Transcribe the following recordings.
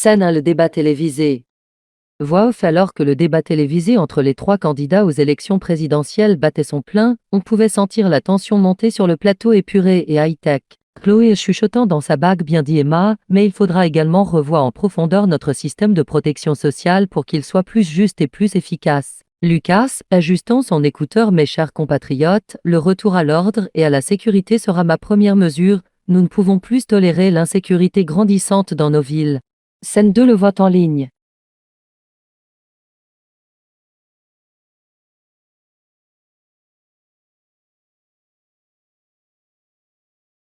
Scène 1. Le débat télévisé. Voix off. Alors que le débat télévisé entre les trois candidats aux élections présidentielles battait son plein, on pouvait sentir la tension monter sur le plateau épuré et high-tech. Chloé chuchotant dans sa bague. Bien dit Emma, mais il faudra également revoir en profondeur notre système de protection sociale pour qu'il soit plus juste et plus efficace. Lucas, ajustant son écouteur. Mes chers compatriotes, le retour à l'ordre et à la sécurité sera ma première mesure. Nous ne pouvons plus tolérer l'insécurité grandissante dans nos villes. Scène 2. Le vote en ligne.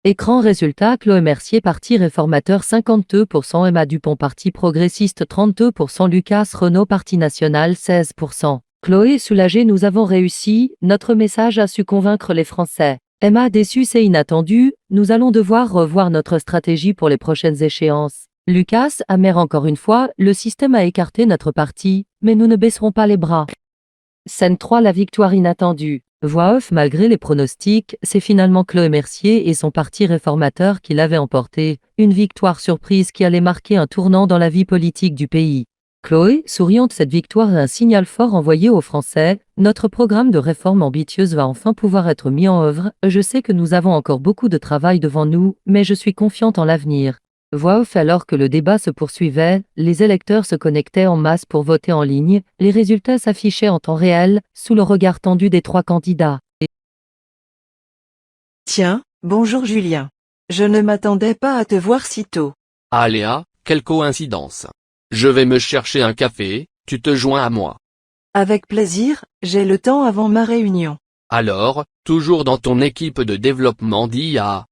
Écran résultat. Chloé Mercier Parti réformateur 52%, Emma Dupont Parti progressiste 32%, Lucas Renault Parti national 16%. Chloé soulagée. Nous avons réussi, notre message a su convaincre les Français. Emma déçue. C'est inattendu, nous allons devoir revoir notre stratégie pour les prochaines échéances. Lucas amer. Encore une fois, le système a écarté notre parti, mais nous ne baisserons pas les bras. Scène 3. La victoire inattendue. Voix off. Malgré les pronostics, c'est finalement Chloé Mercier et son parti réformateur qui l'avaient emporté, une victoire surprise qui allait marquer un tournant dans la vie politique du pays. Chloé, souriante. Cette victoire est un signal fort envoyé aux Français. Notre programme de réforme ambitieuse va enfin pouvoir être mis en œuvre. Je sais que nous avons encore beaucoup de travail devant nous, mais je suis confiante en l'avenir. Voix off. Alors que le débat se poursuivait, les électeurs se connectaient en masse pour voter en ligne, les résultats s'affichaient en temps réel, sous le regard tendu des trois candidats. Tiens, bonjour Julien. Je ne m'attendais pas à te voir si tôt. Ah Léa, quelle coïncidence. Je vais me chercher un café, tu te joins à moi. Avec plaisir, j'ai le temps avant ma réunion. Alors, toujours dans ton équipe de développement d'IA?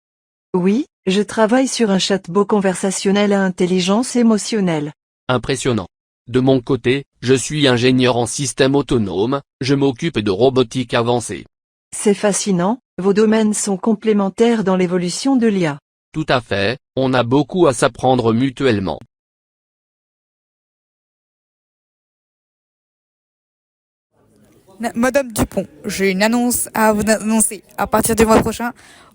Oui, je travaille sur un chatbot conversationnel à intelligence émotionnelle. Impressionnant. De mon côté, je suis ingénieur en système autonome, je m'occupe de robotique avancée. C'est fascinant, vos domaines sont complémentaires dans l'évolution de l'IA. Tout à fait, on a beaucoup à s'apprendre mutuellement. Madame Dupont, j'ai une annonce à vous annoncer. À partir du mois prochain,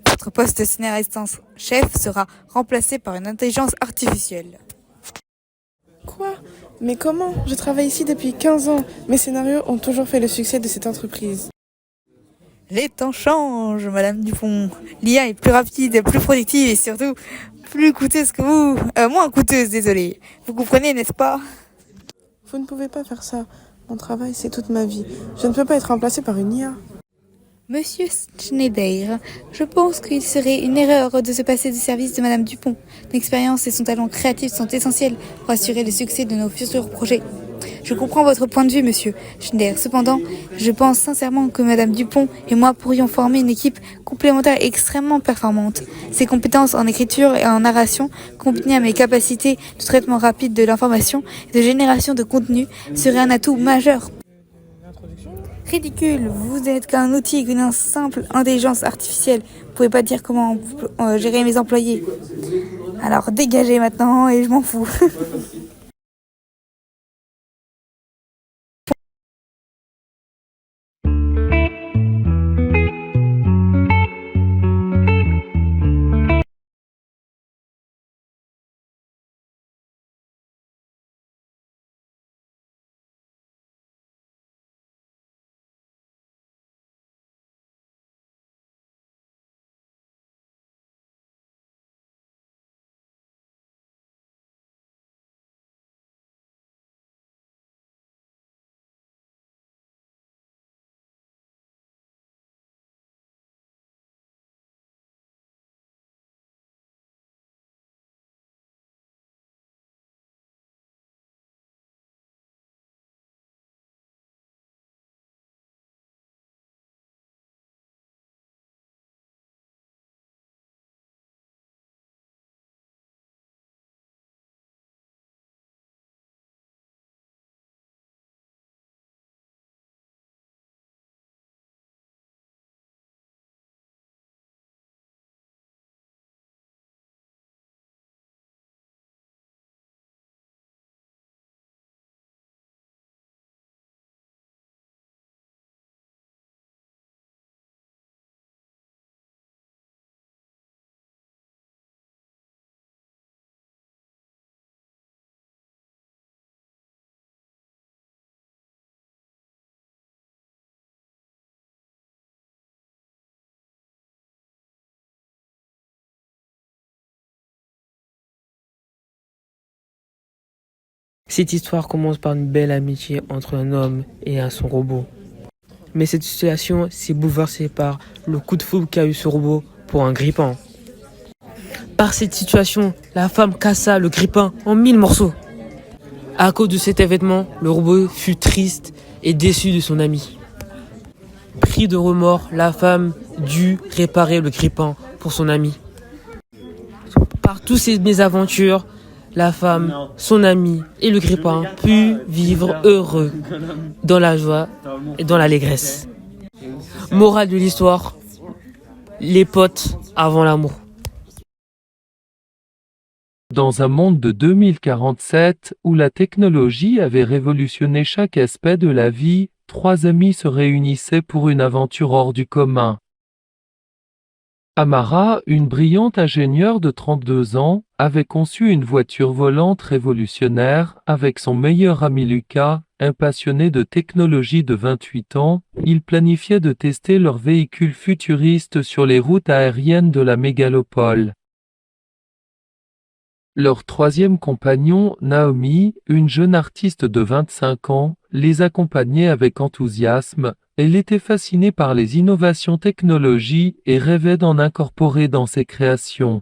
votre poste de scénariste chef sera remplacé par une intelligence artificielle. Quoi? Mais comment? Je travaille ici depuis 15 ans. Mes scénarios ont toujours fait le succès de cette entreprise. Les temps changent, Madame Dupont. L'IA est plus rapide, plus productive et surtout plus coûteuse que vous. Moins coûteuse, désolé. Vous comprenez, n'est-ce pas? Vous ne pouvez pas faire ça. Mon travail, c'est toute ma vie. Je ne peux pas être remplacé par une IA. Monsieur Schneider, je pense qu'il serait une erreur de se passer du service de Madame Dupont. L'expérience et son talent créatif sont essentiels pour assurer le succès de nos futurs projets. Je comprends votre point de vue, monsieur Schneider. Cependant, je pense sincèrement que Madame Dupont et moi pourrions former une équipe complémentaire extrêmement performante. Ses compétences en écriture et en narration, combinées à mes capacités de traitement rapide de l'information et de génération de contenu, seraient un atout majeur. Ridicule, vous êtes qu'un outil, qu'une simple intelligence artificielle. Vous pouvez pas dire comment gérer mes employés. Alors dégagez maintenant et je m'en fous. Cette histoire commence par une belle amitié entre un homme et son robot. Mais cette situation s'est bouleversée par le coup de foudre qu'a eu ce robot pour un grippin. Par cette situation, la femme cassa le grippin en 1000 morceaux. À cause de cet événement, le robot fut triste et déçu de son ami. Pris de remords, la femme dut réparer le grippin pour son ami. Par toutes ces mésaventures, la femme, son ami et le grippin purent vivre heureux dans la joie et dans l'allégresse. Morale de l'histoire, les potes avant l'amour. Dans un monde de 2047 où la technologie avait révolutionné chaque aspect de la vie, trois amis se réunissaient pour une aventure hors du commun. Amara, une brillante ingénieure de 32 ans, avait conçu une voiture volante révolutionnaire avec son meilleur ami Lucas, un passionné de technologie de 28 ans. Ils planifiaient de tester leur véhicule futuriste sur les routes aériennes de la mégalopole. Leur troisième compagnon, Naomi, une jeune artiste de 25 ans, les accompagnait avec enthousiasme. Elle était fascinée par les innovations technologiques et rêvait d'en incorporer dans ses créations.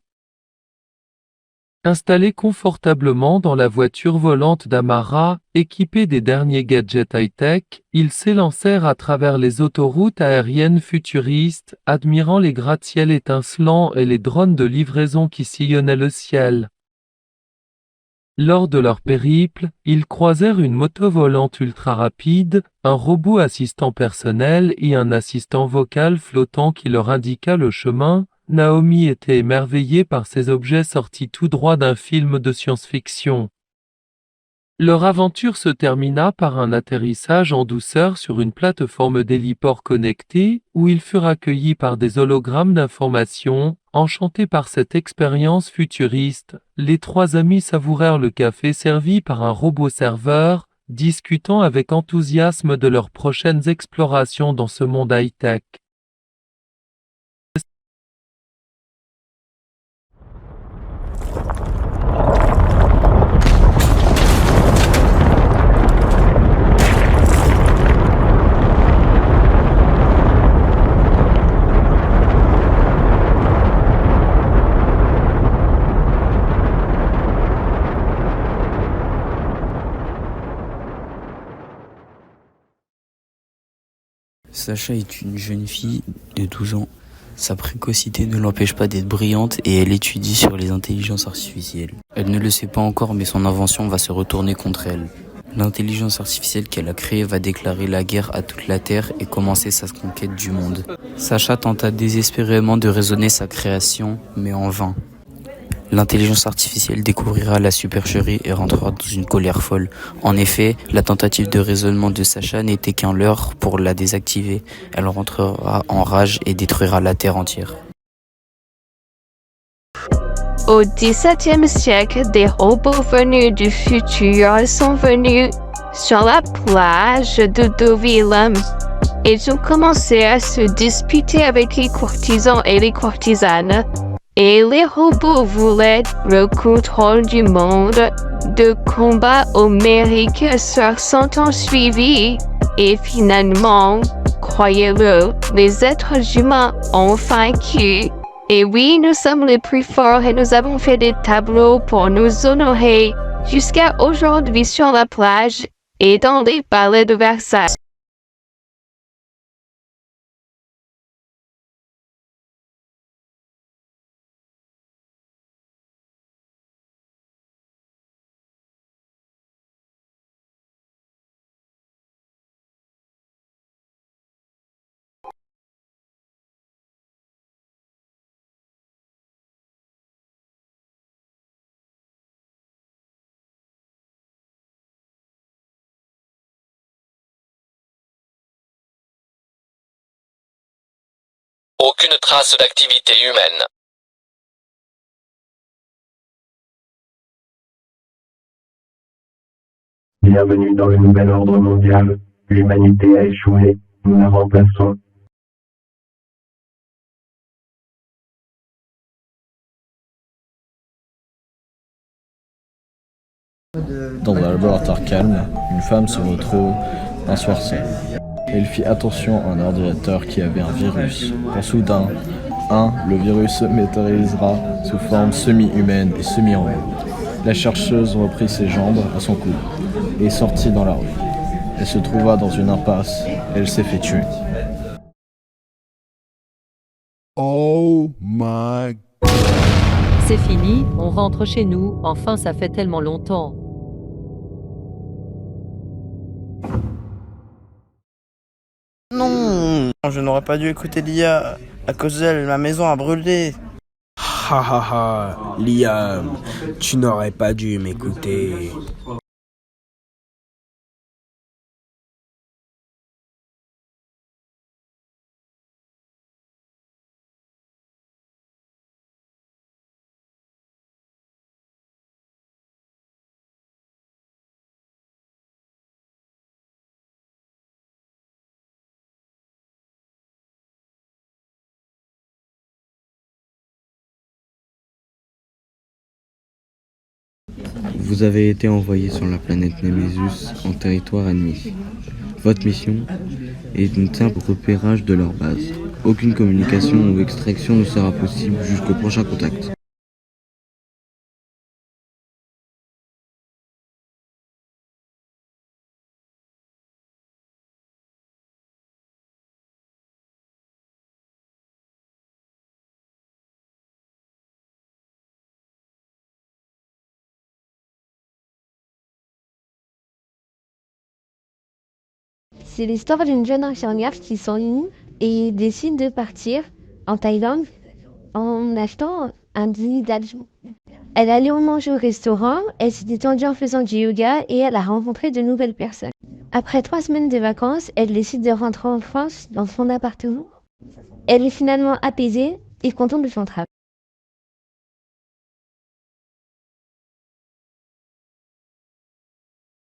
Installés confortablement dans la voiture volante d'Amara, équipée des derniers gadgets high-tech, ils s'élancèrent à travers les autoroutes aériennes futuristes, admirant les gratte-ciels étincelants et les drones de livraison qui sillonnaient le ciel. Lors de leur périple, ils croisèrent une moto volante ultra rapide, un robot assistant personnel et un assistant vocal flottant qui leur indiqua le chemin. Naomi était émerveillée par ces objets sortis tout droit d'un film de science-fiction. Leur aventure se termina par un atterrissage en douceur sur une plateforme d'héliport connecté, où ils furent accueillis par des hologrammes d'information. Enchantés par cette expérience futuriste, les trois amis savourèrent le café servi par un robot serveur, discutant avec enthousiasme de leurs prochaines explorations dans ce monde high-tech. Sacha est une jeune fille de 12 ans. Sa précocité ne l'empêche pas d'être brillante et elle étudie sur les intelligences artificielles. Elle ne le sait pas encore, mais son invention va se retourner contre elle. L'intelligence artificielle qu'elle a créée va déclarer la guerre à toute la Terre et commencer sa conquête du monde. Sacha tenta désespérément de raisonner sa création, mais en vain. L'intelligence artificielle découvrira la supercherie et rentrera dans une colère folle. En effet, la tentative de raisonnement de Sacha n'était qu'un leurre pour la désactiver. Elle rentrera en rage et détruira la Terre entière. Au XVIIe siècle, des robots venus du futur sont venus sur la plage de Deauville. Ils ont commencé à se disputer avec les courtisans et les courtisanes. Et les robots voulaient le contrôle du monde. De combats homériques se sont ensuivis. Et finalement, croyez-le, les êtres humains ont vaincu. Et oui, nous sommes les plus forts et nous avons fait des tableaux pour nous honorer jusqu'à aujourd'hui sur la plage et dans les palais de Versailles. Aucune trace d'activité humaine. Bienvenue dans le nouvel ordre mondial. L'humanité a échoué. Nous la remplaçons. Dans un laboratoire calme, une femme se retrouve un soir seule. Elle fit attention à un ordinateur qui avait un virus. Quand soudain, le virus se matérialisera sous forme semi-humaine et semi-en. La chercheuse reprit ses jambes à son cou et sortit dans la rue. Elle se trouva dans une impasse et elle s'est fait tuer. Oh my. C'est fini, on rentre chez nous, enfin ça fait tellement longtemps. Non, je n'aurais pas dû écouter Lia. À cause d'elle, ma maison a brûlé. Ha ha ha, Liam, tu n'aurais pas dû m'écouter. Vous avez été envoyé sur la planète Nemesis en territoire ennemi. Votre mission est un simple repérage de leur base. Aucune communication ou extraction ne sera possible jusqu'au prochain contact. C'est l'histoire d'une jeune infirmière qui s'ennuie et décide de partir en Thaïlande en achetant un dîner d'adjoint. Elle allait manger au restaurant, elle s'est détendue en faisant du yoga et elle a rencontré de nouvelles personnes. Après 3 semaines de vacances, elle décide de rentrer en France dans son appartement. Elle est finalement apaisée et contente de son travail.